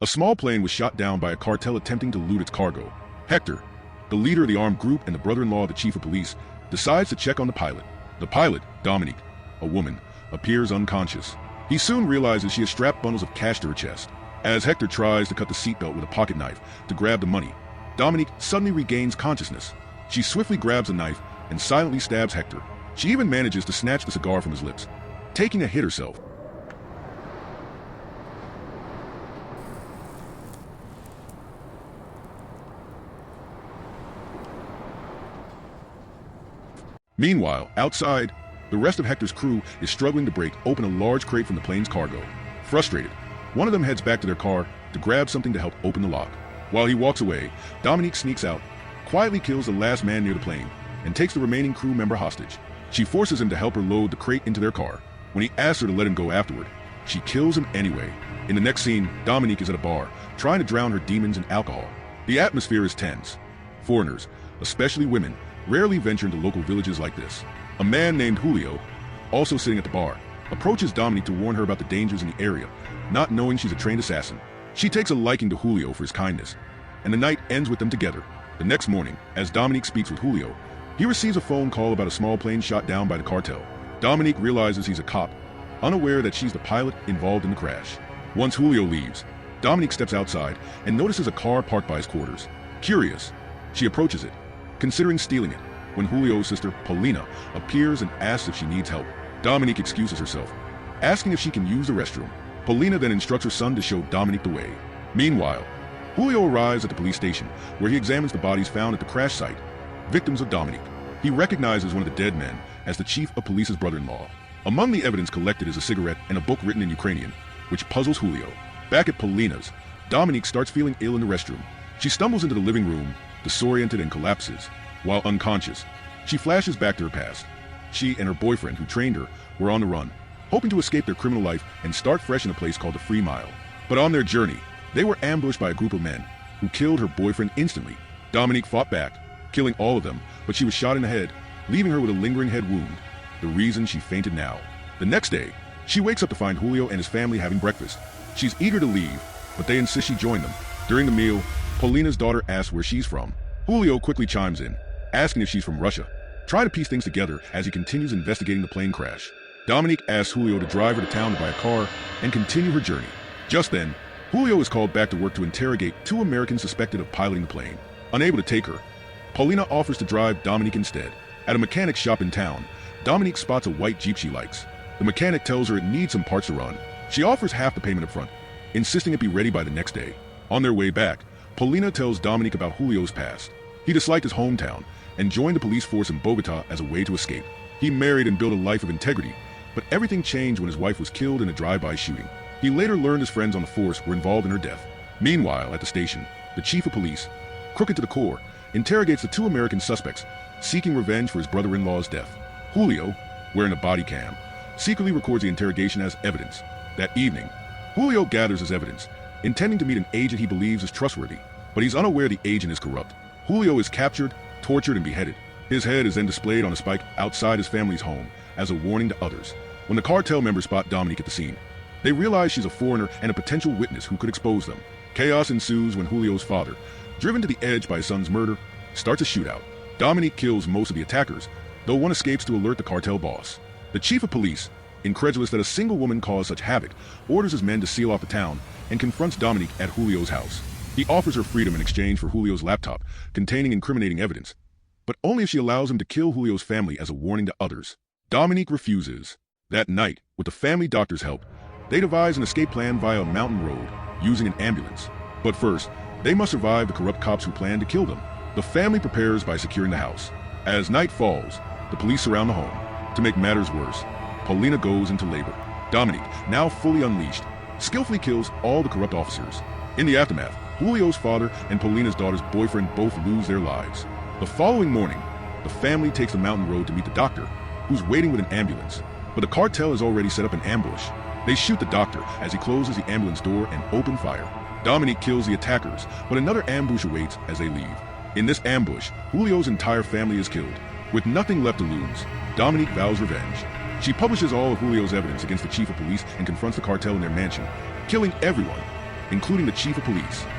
A small plane was shot down by a cartel attempting to loot its cargo. Hector, the leader of the armed group and the brother-in-law of the chief of police, decides to check on the pilot. The pilot, Dominique, a woman, appears unconscious. He soon realizes she has strapped bundles of cash to her chest. As Hector tries to cut the seatbelt with a pocket knife to grab the money, Dominique suddenly regains consciousness. She swiftly grabs a knife and silently stabs Hector. She even manages to snatch the cigar from his lips, taking a hit herself. Meanwhile, outside, the rest of Hector's crew is struggling to break open a large crate from the plane's cargo. Frustrated, one of them heads back to their car to grab something to help open the lock. While he walks away, Dominique sneaks out, quietly kills the last man near the plane, and takes the remaining crew member hostage. She forces him to help her load the crate into their car. When he asks her to let him go afterward, she kills him anyway. In the next scene, Dominique is at a bar, trying to drown her demons in alcohol. The atmosphere is tense. Foreigners, especially women, rarely venture into local villages like this. A man named Julio, also sitting at the bar, approaches Dominique to warn her about the dangers in the area, not knowing she's a trained assassin. She takes a liking to Julio for his kindness, and the night ends with them together. The next morning, as Dominique speaks with Julio, he receives a phone call about a small plane shot down by the cartel. Dominique realizes he's a cop, unaware that she's the pilot involved in the crash. Once Julio leaves, Dominique steps outside and notices a car parked by his quarters. Curious, she approaches it, considering stealing it, when Julio's sister, Paulina, appears and asks if she needs help. Dominique excuses herself, asking if she can use the restroom. Paulina then instructs her son to show Dominique the way. Meanwhile, Julio arrives at the police station, where he examines the bodies found at the crash site, victims of Dominique. He recognizes one of the dead men as the chief of police's brother-in-law. Among the evidence collected is a cigarette and a book written in Ukrainian, which puzzles Julio. Back at Paulina's, Dominique starts feeling ill in the restroom. She stumbles into the living room, disoriented, and collapses. While unconscious, she flashes back to her past. She and her boyfriend, who trained her, were on the run, hoping to escape their criminal life and start fresh in a place called the Free Mile. But on their journey, they were ambushed by a group of men who killed her boyfriend instantly. Dominique fought back, killing all of them, but she was shot in the head, leaving her with a lingering head wound, the reason she fainted now. The next day, she wakes up to find Julio and his family having breakfast. She's eager to leave, but they insist she join them. During the meal, Paulina's daughter asks where she's from. Julio quickly chimes in, asking if she's from Russia. Try to piece things together as he continues investigating the plane crash. Dominique asks Julio to drive her to town to buy a car and continue her journey. Just then, Julio is called back to work to interrogate two Americans suspected of piloting the plane. Unable to take her, Paulina offers to drive Dominique instead. At a mechanic shop in town, Dominique spots a white Jeep she likes. The mechanic tells her it needs some parts to run. She offers half the payment up front, insisting it be ready by the next day. On their way back, Paulina tells Dominique about Julio's past. He disliked his hometown and joined the police force in Bogota as a way to escape. He married and built a life of integrity, but everything changed when his wife was killed in a drive-by shooting. He later learned his friends on the force were involved in her death. Meanwhile, at the station, the chief of police, crooked to the core, interrogates the two American suspects, seeking revenge for his brother-in-law's death. Julio, wearing a body cam, secretly records the interrogation as evidence. That evening, Julio gathers his evidence, intending to meet an agent he believes is trustworthy, but he's unaware the agent is corrupt. Julio is captured, tortured, and beheaded. His head is then displayed on a spike outside his family's home as a warning to others. When the cartel members spot Dominique at the scene, they realize she's a foreigner and a potential witness who could expose them. Chaos ensues when Julio's father, driven to the edge by his son's murder, starts a shootout. Dominique kills most of the attackers, though one escapes to alert the cartel boss. The chief of police, incredulous that a single woman caused such havoc, orders his men to seal off the town and confronts Dominique at Julio's house. He offers her freedom in exchange for Julio's laptop, containing incriminating evidence, but only if she allows him to kill Julio's family as a warning to others. Dominique refuses. That night, with the family doctor's help, they devise an escape plan via a mountain road, using an ambulance. But first, they must survive the corrupt cops who plan to kill them. The family prepares by securing the house. As night falls, the police surround the home. To make matters worse, Paulina goes into labor. Dominique, now fully unleashed, skillfully kills all the corrupt officers. In the aftermath, Julio's father and Paulina's daughter's boyfriend both lose their lives. The following morning, the family takes the mountain road to meet the doctor, who's waiting with an ambulance. But the cartel has already set up an ambush. They shoot the doctor as he closes the ambulance door and open fire. Dominique kills the attackers, but another ambush awaits as they leave. In this ambush, Julio's entire family is killed. With nothing left to lose, Dominique vows revenge. She publishes all of Julio's evidence against the chief of police and confronts the cartel in their mansion, killing everyone including the chief of police.